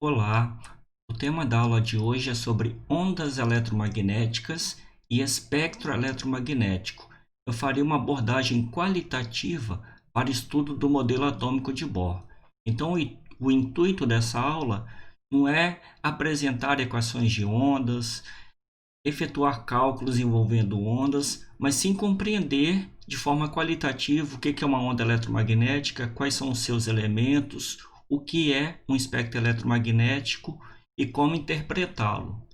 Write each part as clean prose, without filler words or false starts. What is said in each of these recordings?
Olá, o tema da aula de hoje é sobre ondas eletromagnéticas e espectro eletromagnético. Eu farei uma abordagem qualitativa para estudo do modelo atômico de Bohr. Então, o intuito dessa aula não é apresentar equações de ondas, efetuar cálculos envolvendo ondas, mas sim compreender de forma qualitativa o que é uma onda eletromagnética, quais são os seus elementos, o que é um espectro eletromagnético e como interpretá-lo.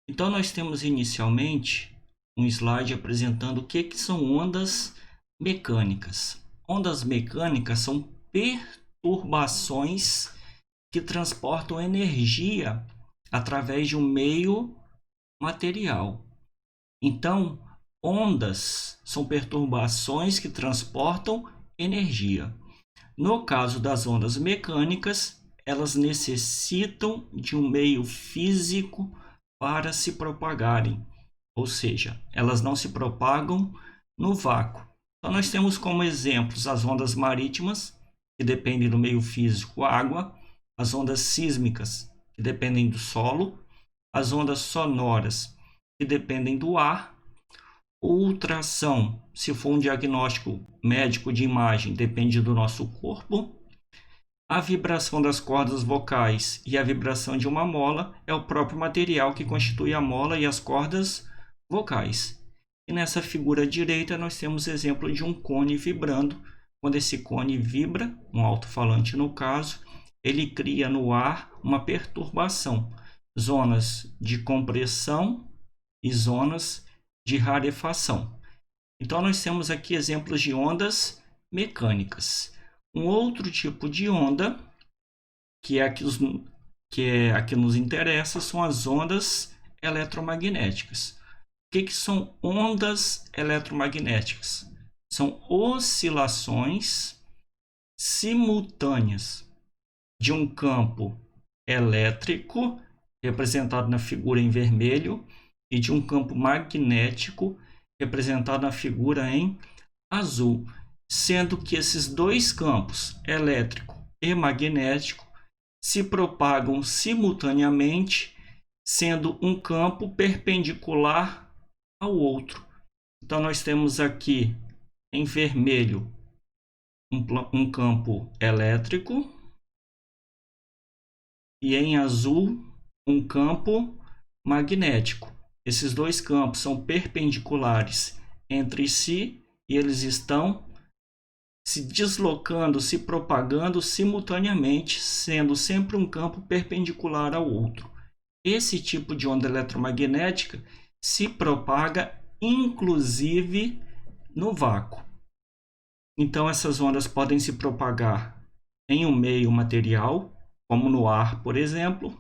Então, nós temos inicialmente um slide apresentando o que são ondas mecânicas. Ondas mecânicas são perturbações que transportam energia através de um meio material. Então, ondas são perturbações que transportam energia. No caso das ondas mecânicas, elas necessitam de um meio físico para se propagarem, ou seja, elas não se propagam no vácuo. Então, nós temos como exemplos as ondas marítimas, que dependem do meio físico água, as ondas sísmicas, que dependem do solo, as ondas sonoras, que dependem do ar. Ultrassom, se for um diagnóstico médico de imagem, depende do nosso corpo. A vibração das cordas vocais e a vibração de uma mola é o próprio material que constitui a mola e as cordas vocais. E nessa figura direita nós temos exemplo de um cone vibrando. Quando esse cone vibra, um alto-falante no caso, ele cria no ar uma perturbação, zonas de compressão e zonas de rarefação. Então, nós temos aqui exemplos de ondas mecânicas. Um outro tipo de onda, que é a que nos interessa, são as ondas eletromagnéticas. O que são ondas eletromagnéticas? São oscilações simultâneas de um campo elétrico, representado na figura em vermelho, e de um campo magnético, representado na figura em azul, sendo que esses dois campos, elétrico e magnético, se propagam simultaneamente, sendo um campo perpendicular ao outro. Então, nós temos aqui em vermelho um campo elétrico e em azul um campo magnético. Esses dois campos são perpendiculares entre si e eles estão se deslocando, se propagando simultaneamente, sendo sempre um campo perpendicular ao outro. Esse tipo de onda eletromagnética se propaga inclusive no vácuo. Então, essas ondas podem se propagar em um meio material, como no ar, por exemplo,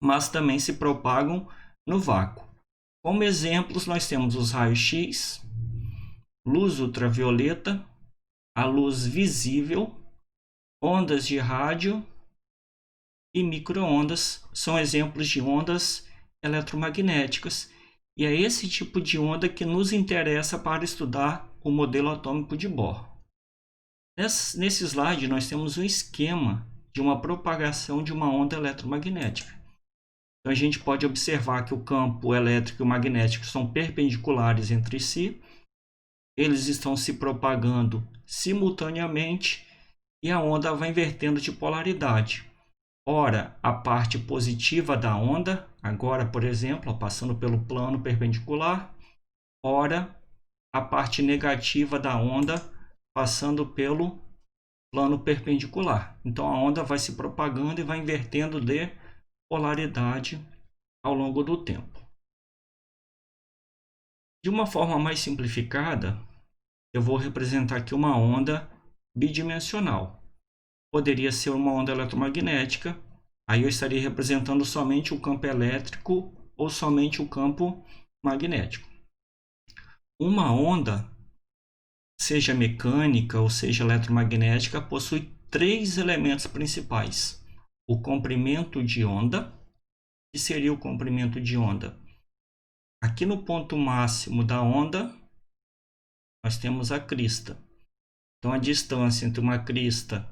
mas também se propagam no vácuo. Como exemplos, nós temos os raios-x, luz ultravioleta, a luz visível, ondas de rádio e micro-ondas são exemplos de ondas eletromagnéticas. E é esse tipo de onda que nos interessa para estudar o modelo atômico de Bohr. Nesse slide, nós temos um esquema de uma propagação de uma onda eletromagnética. Então, a gente pode observar que o campo elétrico e o magnético são perpendiculares entre si, eles estão se propagando simultaneamente e a onda vai invertendo de polaridade. Ora, a parte positiva da onda, agora, por exemplo, passando pelo plano perpendicular, ora, a parte negativa da onda, passando pelo plano perpendicular. Então, a onda vai se propagando e vai invertendo de polaridade ao longo do tempo. De uma forma mais simplificada, eu vou representar aqui uma onda bidimensional. Poderia ser uma onda eletromagnética, aí eu estaria representando somente o campo elétrico ou somente o campo magnético. Uma onda, seja mecânica ou seja eletromagnética, possui três elementos principais: o comprimento de onda. Que seria o comprimento de onda? Aqui no ponto máximo da onda, nós temos a crista. Então, a distância entre uma crista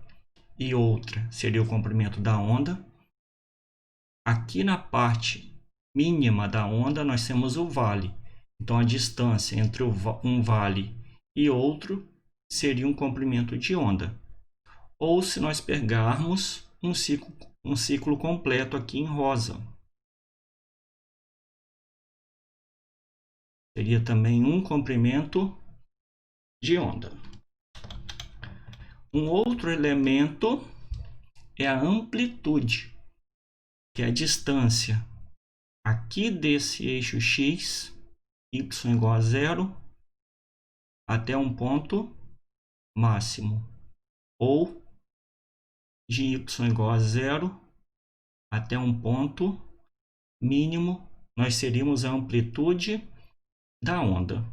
e outra seria o comprimento da onda. aqui na parte mínima da onda nós temos o vale. Então a distância entre um vale e outro seria um comprimento de onda. Ou se nós pegarmos um ciclo completo aqui em rosa, seria também um comprimento de onda. Um outro elemento é a amplitude, que é a distância aqui desse eixo x, y igual a zero, até um ponto máximo, ou de y igual a zero até um ponto mínimo, nós teríamos a amplitude da onda.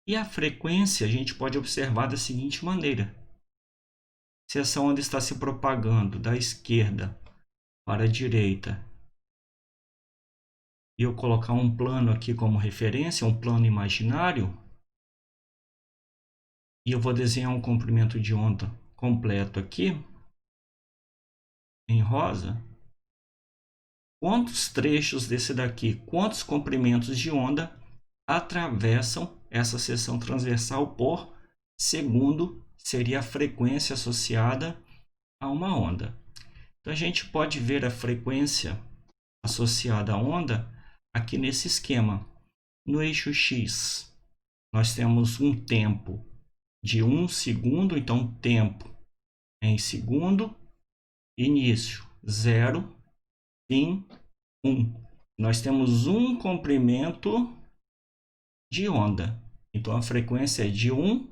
E a frequência a gente pode observar da seguinte maneira: se essa onda está se propagando da esquerda para a direita, e eu colocar um plano aqui como referência, um plano imaginário, e eu vou desenhar um comprimento de onda completo aqui, em rosa, quantos trechos desse daqui, quantos comprimentos de onda atravessam essa seção transversal por segundo, seria a frequência associada a uma onda. Então a gente pode ver a frequência associada à onda aqui nesse esquema. No eixo X, nós temos um tempo de 1 segundo, então tempo em segundo, início 0, fim 1. Nós temos um comprimento de onda, então a frequência é de 1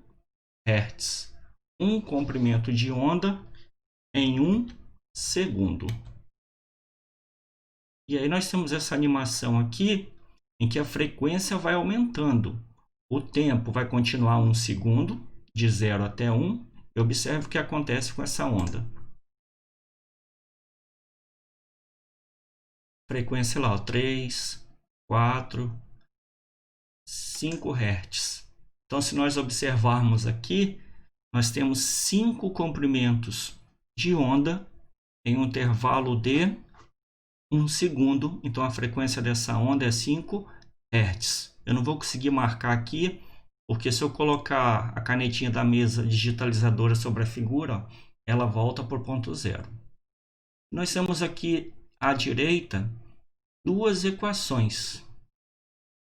Hz. Um comprimento de onda em 1 segundo. E aí nós temos essa animação aqui, em que a frequência vai aumentando. O tempo vai continuar 1 segundo, de 0 até 1. E observe o que acontece com essa onda. Frequência lá, 3, 4, 5 Hz. Então, se nós observarmos aqui, nós temos 5 comprimentos de onda em um intervalo de 1 segundo. Então, a frequência dessa onda é 5 Hz. Eu não vou conseguir marcar aqui, porque se eu colocar a canetinha da mesa digitalizadora sobre a figura, ela volta por ponto zero. Nós temos aqui à direita duas equações.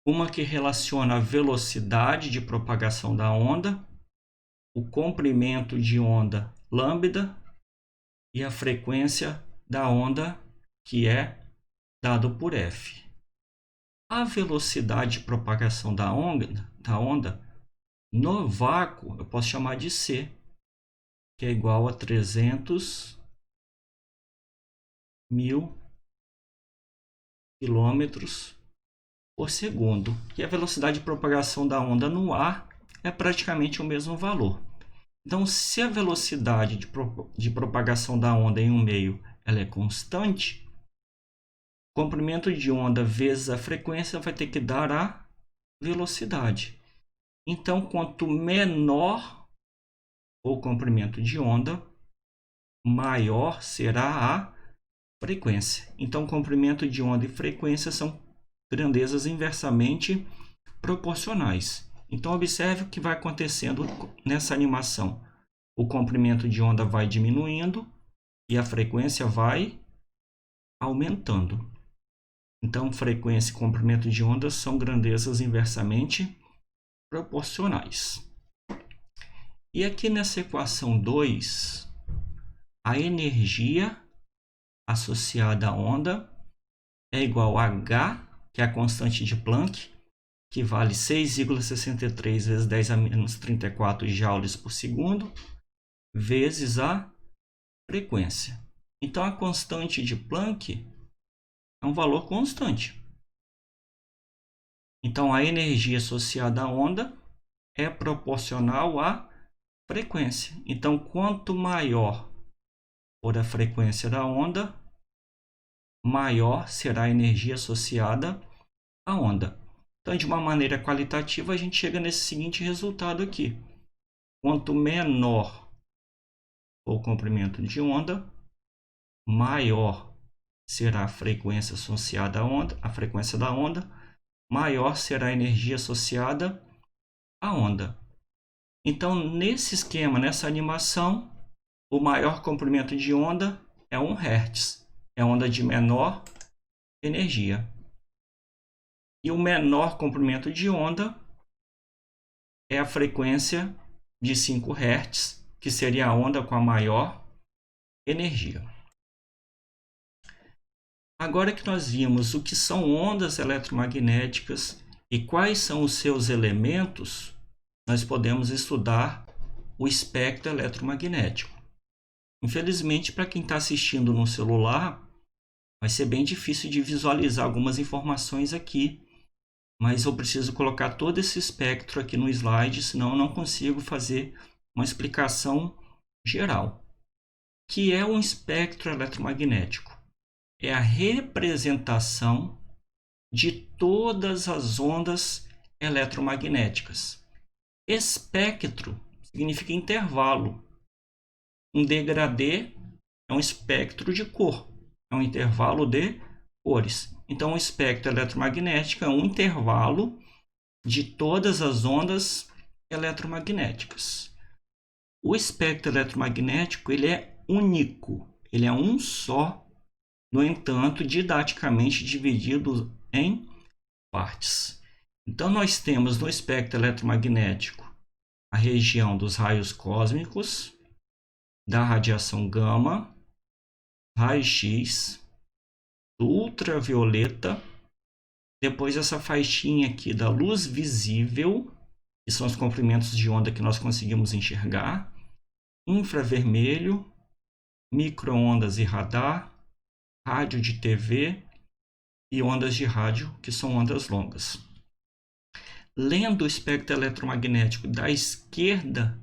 Uma que relaciona a velocidade de propagação da onda, o comprimento de onda lambda e a frequência da onda, que é dado por f. A velocidade de propagação da onda no vácuo eu posso chamar de c, que é igual a 300 mil quilômetros por segundo. E a velocidade de propagação da onda no ar é praticamente o mesmo valor. Então, se a velocidade de propagação da onda em um meio ela é constante, o comprimento de onda vezes a frequência vai ter que dar a velocidade. Então, quanto menor o comprimento de onda, maior será a frequência. Então, comprimento de onda e frequência são grandezas inversamente proporcionais. Então, observe o que vai acontecendo nessa animação. O comprimento de onda vai diminuindo e a frequência vai aumentando. Então, frequência e comprimento de onda são grandezas inversamente proporcionais. E aqui nessa equação 2, a energia associada à onda é igual a H, que é a constante de Planck, que vale 6,63 vezes 10 a menos 34 joules por segundo, vezes a frequência. Então, a constante de Planck é um valor constante. Então, a energia associada à onda é proporcional à frequência. Então, quanto maior for a frequência da onda, maior será a energia associada à onda. Então, de uma maneira qualitativa, a gente chega nesse seguinte resultado aqui. Quanto menor for o comprimento de onda, maior será a frequência associada à onda, a frequência da onda, maior será a energia associada à onda. Então, nesse esquema, nessa animação, o maior comprimento de onda é 1 Hz, é onda de menor energia. E o menor comprimento de onda é a frequência de 5 Hz, que seria a onda com a maior energia. Agora que nós vimos o que são ondas eletromagnéticas e quais são os seus elementos, nós podemos estudar o espectro eletromagnético. Infelizmente, para quem está assistindo no celular, vai ser bem difícil de visualizar algumas informações aqui, mas eu preciso colocar todo esse espectro aqui no slide, senão eu não consigo fazer uma explicação geral. O que é um espectro eletromagnético? É a representação de todas as ondas eletromagnéticas. Espectro significa intervalo. Um degradê é um espectro de cor, é um intervalo de cores. Então, o espectro eletromagnético é um intervalo de todas as ondas eletromagnéticas. O espectro eletromagnético ele é único, ele é um só, no entanto, didaticamente dividido em partes. Então, nós temos no espectro eletromagnético a região dos raios cósmicos, da radiação gama, raio-x, do ultravioleta, depois essa faixinha aqui da luz visível, que são os comprimentos de onda que nós conseguimos enxergar, infravermelho, micro-ondas e radar, rádio de TV e ondas de rádio, que são ondas longas. Lendo o espectro eletromagnético da esquerda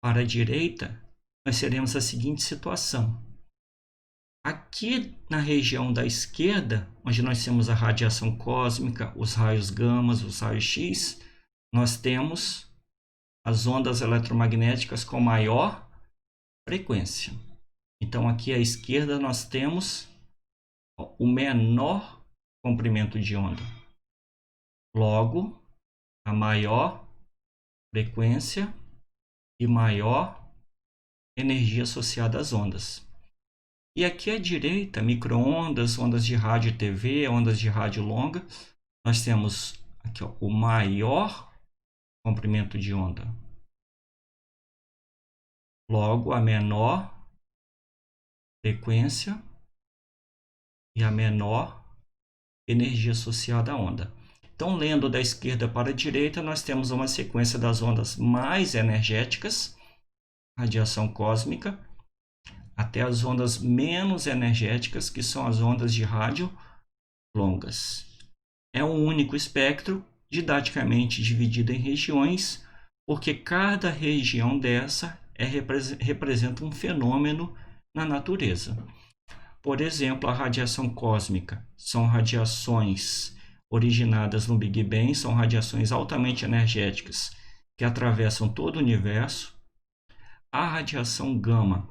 para a direita, nós teremos a seguinte situação. Aqui na região da esquerda, onde nós temos a radiação cósmica, os raios gama, os raios X, nós temos as ondas eletromagnéticas com maior frequência. Então, aqui à esquerda nós temos o menor comprimento de onda. Logo, a maior frequência e maior energia associada às ondas. E aqui à direita, micro-ondas, ondas de rádio e TV, ondas de rádio longa, nós temos aqui o maior comprimento de onda. Logo, a menor frequência e a menor energia associada à onda. Então, lendo da esquerda para a direita, nós temos uma sequência das ondas mais energéticas, radiação cósmica, até as ondas menos energéticas, que são as ondas de rádio longas. É um único espectro, didaticamente dividido em regiões, porque cada região dessa representa um fenômeno na natureza. Por exemplo, a radiação cósmica são radiações originadas no Big Bang, são radiações altamente energéticas que atravessam todo o universo. A radiação gama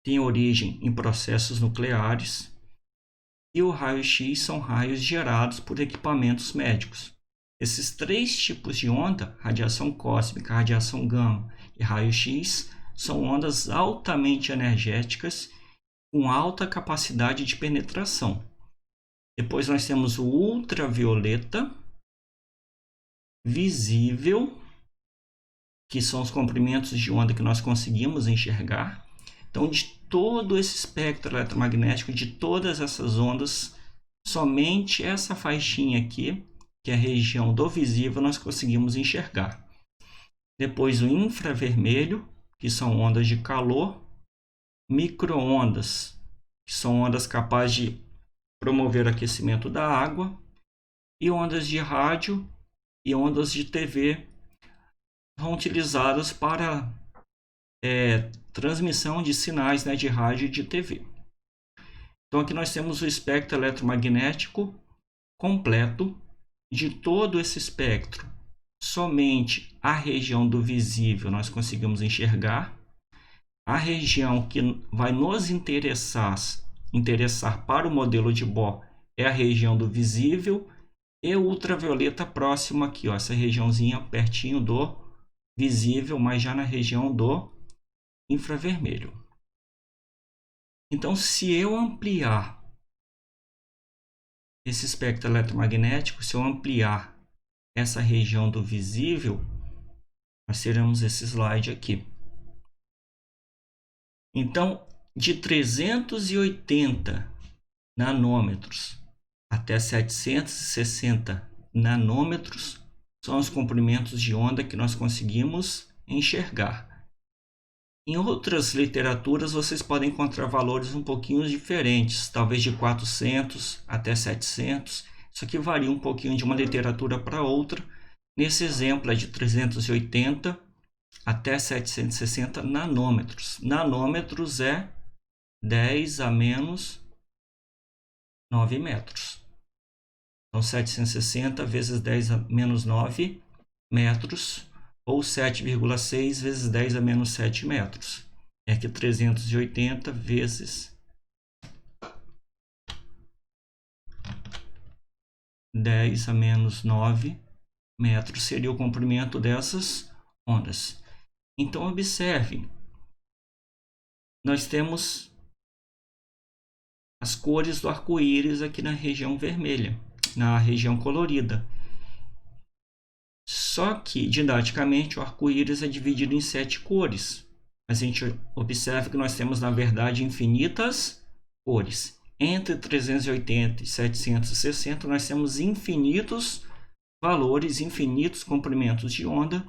tem origem em processos nucleares e o raio-x são raios gerados por equipamentos médicos. Esses três tipos de onda, radiação cósmica, radiação gama e raio-x, são ondas altamente energéticas com alta capacidade de penetração. Depois nós temos o ultravioleta, visível, que são os comprimentos de onda que nós conseguimos enxergar. Então, de todo esse espectro eletromagnético, de todas essas ondas, somente essa faixinha aqui, que é a região do visível, nós conseguimos enxergar. Depois o infravermelho, que são ondas de calor, micro-ondas, que são ondas capazes de promover o aquecimento da água, e ondas de rádio e ondas de TV são utilizadas para transmissão de sinais, de rádio e de TV. Então aqui nós temos o espectro eletromagnético completo. De todo esse espectro, somente a região do visível nós conseguimos enxergar. A região que vai nos interessar interessar para o modelo de Bohr é a região do visível e o ultravioleta próximo aqui, ó, essa regiãozinha pertinho do visível, mas já na região do infravermelho. Então, se eu ampliar esse espectro eletromagnético, se eu ampliar essa região do visível, nós teremos esse slide aqui. Então, de 380 nanômetros até 760 nanômetros são os comprimentos de onda que nós conseguimos enxergar. Em outras literaturas, vocês podem encontrar valores um pouquinho diferentes, talvez de 400 até 700. Isso aqui varia um pouquinho de uma literatura para outra. Nesse exemplo é de 380 até 760 nanômetros. Nanômetros é 10 a menos 9 metros. Então, 760 vezes 10 a menos 9 metros, ou 7,6 vezes 10 a menos 7 metros. É que 380 vezes 10 a menos 9 metros seria o comprimento dessas ondas. Então, observe, nós temos as cores do arco-íris aqui na região vermelha, na região colorida. Só que, didaticamente, o arco-íris é dividido em 7 cores. A gente observa que nós temos, na verdade, infinitas cores. Entre 380 e 760, nós temos infinitos valores, infinitos comprimentos de onda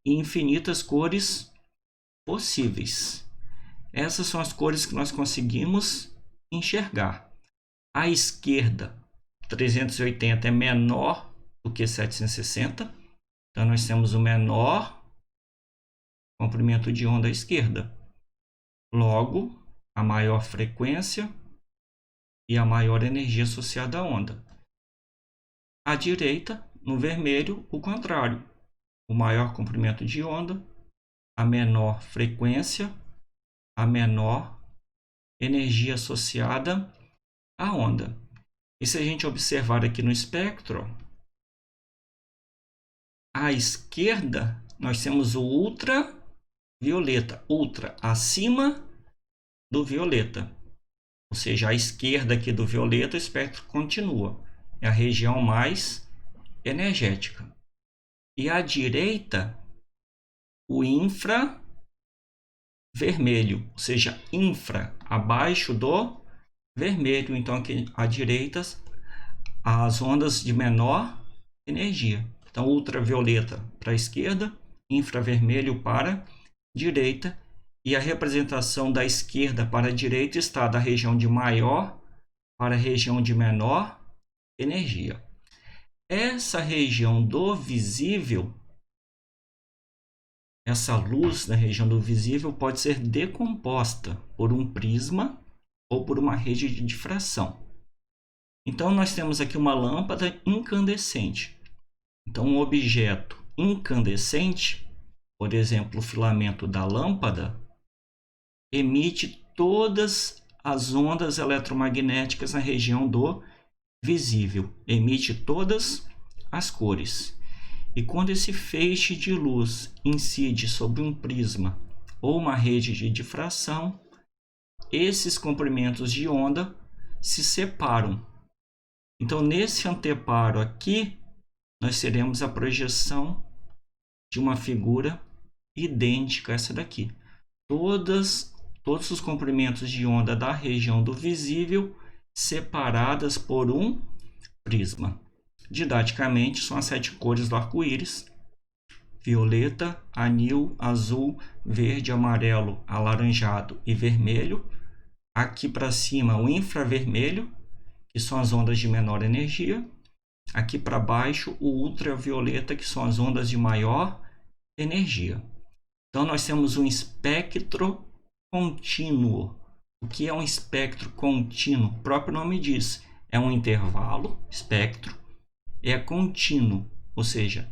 e infinitas cores possíveis. Essas são as cores que nós conseguimos enxergar. À esquerda, 380 é menor do que 760. Então, nós temos o menor comprimento de onda à esquerda. Logo, a maior frequência e a maior energia associada à onda. À direita, no vermelho, o contrário. O maior comprimento de onda, a menor frequência, a menor energia associada à onda. E se a gente observar aqui no espectro, à esquerda nós temos o ultravioleta, ultra acima do violeta. Ou seja, à esquerda aqui do violeta o espectro continua. É a região mais energética. E à direita, o infravermelho, ou seja, infra, abaixo do vermelho. Então, aqui à direita, as ondas de menor energia. Então, ultravioleta para a esquerda, infravermelho para a direita. E a representação da esquerda para a direita está da região de maior para a região de menor energia. Essa região do visível, essa luz na região do visível pode ser decomposta por um prisma ou por uma rede de difração. Então, nós temos aqui uma lâmpada incandescente. Então, um objeto incandescente, por exemplo, o filamento da lâmpada, emite todas as ondas eletromagnéticas na região do visível, emite todas as cores. E quando esse feixe de luz incide sobre um prisma ou uma rede de difração, esses comprimentos de onda se separam. Então, nesse anteparo aqui, nós teremos a projeção de uma figura idêntica a essa daqui. Todos os comprimentos de onda da região do visível separadas por um prisma. Didaticamente, são as 7 cores do arco-íris: violeta, anil, azul, verde, amarelo, alaranjado e vermelho. Aqui para cima, o infravermelho, que são as ondas de menor energia. Aqui para baixo, o ultravioleta, que são as ondas de maior energia. Então, nós temos um espectro contínuo. O que é um espectro contínuo? O próprio nome diz. É um intervalo, espectro, é contínuo. Ou seja,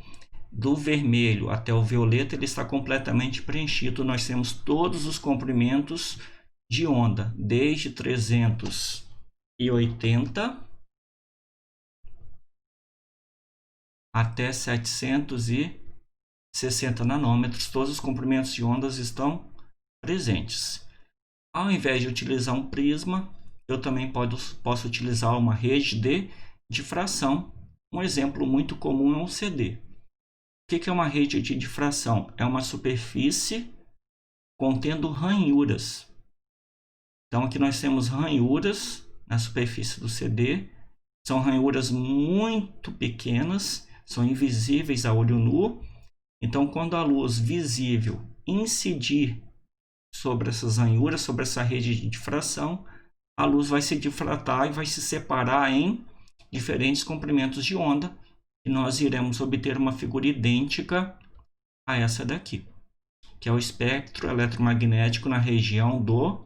do vermelho até o violeta, ele está completamente preenchido. Nós temos todos os comprimentos de onda, desde 380 até 760 nanômetros, todos os comprimentos de ondas estão presentes. Ao invés de utilizar um prisma, eu também posso utilizar uma rede de difração. Um exemplo muito comum é um CD. O que é uma rede de difração? É uma superfície contendo ranhuras. Então aqui nós temos ranhuras na superfície do CD. São ranhuras muito pequenas, são invisíveis a olho nu. Então quando a luz visível incidir sobre essas ranhuras, sobre essa rede de difração, a luz vai se difratar e vai se separar em diferentes comprimentos de onda, e nós iremos obter uma figura idêntica a essa daqui, que é o espectro eletromagnético na região do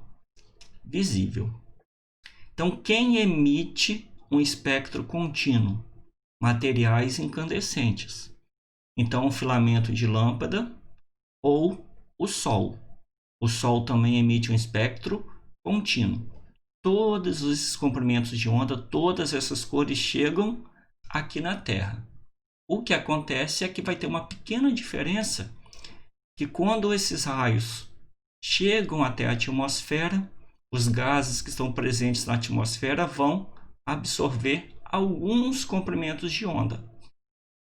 visível. Então, quem emite um espectro contínuo? Materiais incandescentes. Então, o filamento de lâmpada ou o Sol. O Sol também emite um espectro contínuo. Todos esses comprimentos de onda, todas essas cores chegam aqui na Terra. O que acontece é que vai ter uma pequena diferença, que quando esses raios chegam até a atmosfera, os gases que estão presentes na atmosfera vão absorver alguns comprimentos de onda.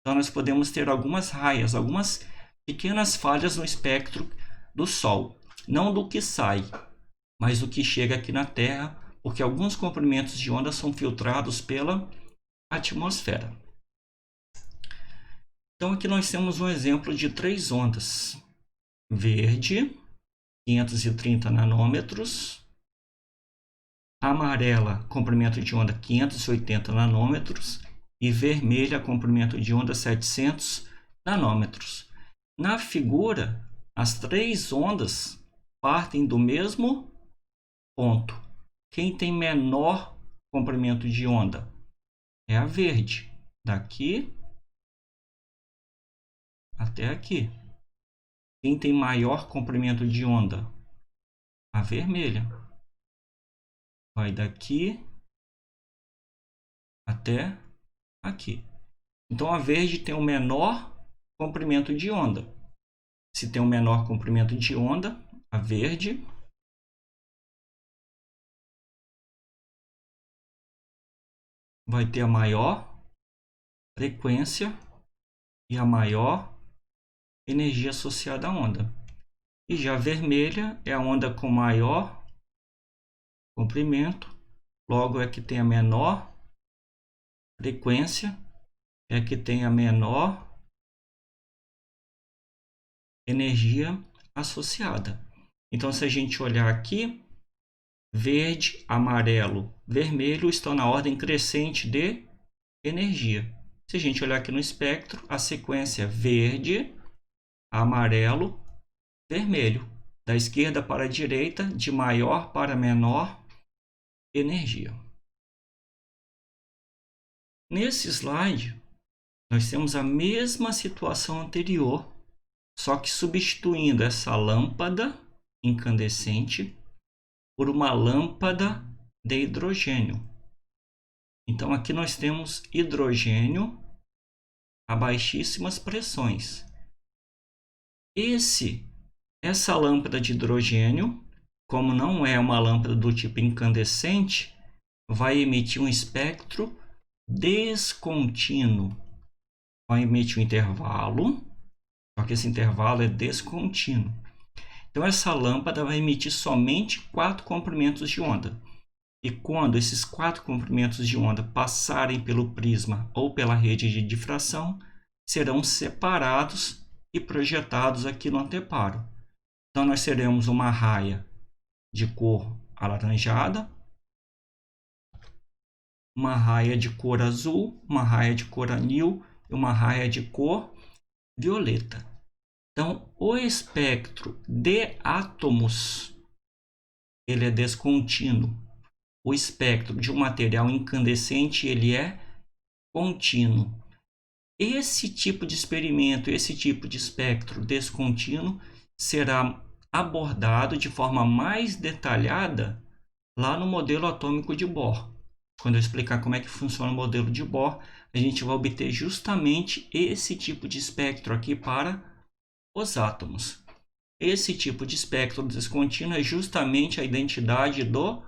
Então nós podemos ter algumas raias, algumas pequenas falhas no espectro do Sol. Não do que sai, mas do que chega aqui na Terra, porque alguns comprimentos de onda são filtrados pela atmosfera. Então aqui nós temos um exemplo de 3 ondas. Verde, 530 nanômetros. Amarela, comprimento de onda 580 nanômetros. E vermelha, comprimento de onda 700 nanômetros. Na figura, as 3 ondas partem do mesmo ponto. Quem tem menor comprimento de onda é a verde, daqui até aqui. Quem tem maior comprimento de onda? A vermelha. Vai daqui até aqui. Então a verde tem o menor comprimento de onda. Se tem o menor comprimento de onda, a verde vai ter a maior frequência e a maior energia associada à onda. E já a vermelha é a onda com maior comprimento, logo é que tem a menor frequência, é que tem a menor energia associada. Então, se a gente olhar aqui, verde, amarelo, vermelho estão na ordem crescente de energia. Se a gente olhar aqui no espectro, a sequência verde, amarelo, vermelho. Da esquerda para a direita, de maior para menor energia. Nesse slide, nós temos a mesma situação anterior, só que substituindo essa lâmpada incandescente por uma lâmpada de hidrogênio. Então aqui nós temos hidrogênio a baixíssimas pressões. Essa lâmpada de hidrogênio, como não é uma lâmpada do tipo incandescente, vai emitir um espectro descontínuo. Vai emitir um intervalo, só que esse intervalo é descontínuo. Então essa lâmpada vai emitir somente 4 comprimentos de onda. E quando esses 4 comprimentos de onda passarem pelo prisma ou pela rede de difração, serão separados e projetados aqui no anteparo. Então nós teremos uma raia de cor alaranjada, uma raia de cor azul, uma raia de cor anil e uma raia de cor violeta. Então, o espectro de átomos ele é descontínuo. O espectro de um material incandescente ele é contínuo. Esse tipo de experimento, esse tipo de espectro descontínuo será abordado de forma mais detalhada lá no modelo atômico de Bohr. Quando eu explicar como é que funciona o modelo de Bohr, a gente vai obter justamente esse tipo de espectro aqui para os átomos. Esse tipo de espectro descontínuo é justamente a identidade do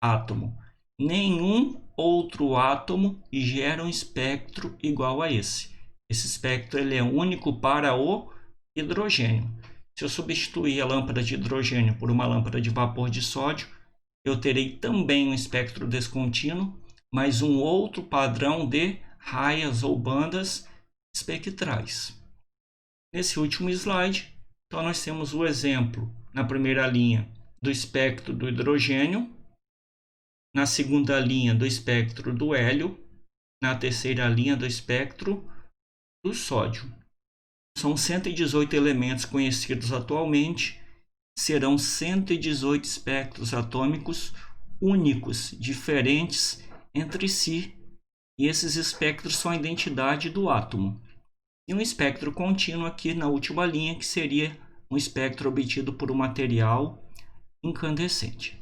átomo. Nenhum outro átomo gera um espectro igual a esse. Esse espectro ele é único para o hidrogênio. Se eu substituir a lâmpada de hidrogênio por uma lâmpada de vapor de sódio, eu terei também um espectro descontínuo, mas um outro padrão de raias ou bandas espectrais. Nesse último slide, então nós temos o exemplo, na primeira linha, do espectro do hidrogênio, na segunda linha do espectro do hélio, na terceira linha do espectro do sódio. São 118 elementos conhecidos atualmente, serão 118 espectros atômicos únicos, diferentes entre si, e esses espectros são a identidade do átomo. E um espectro contínuo aqui na última linha, que seria um espectro obtido por um material incandescente.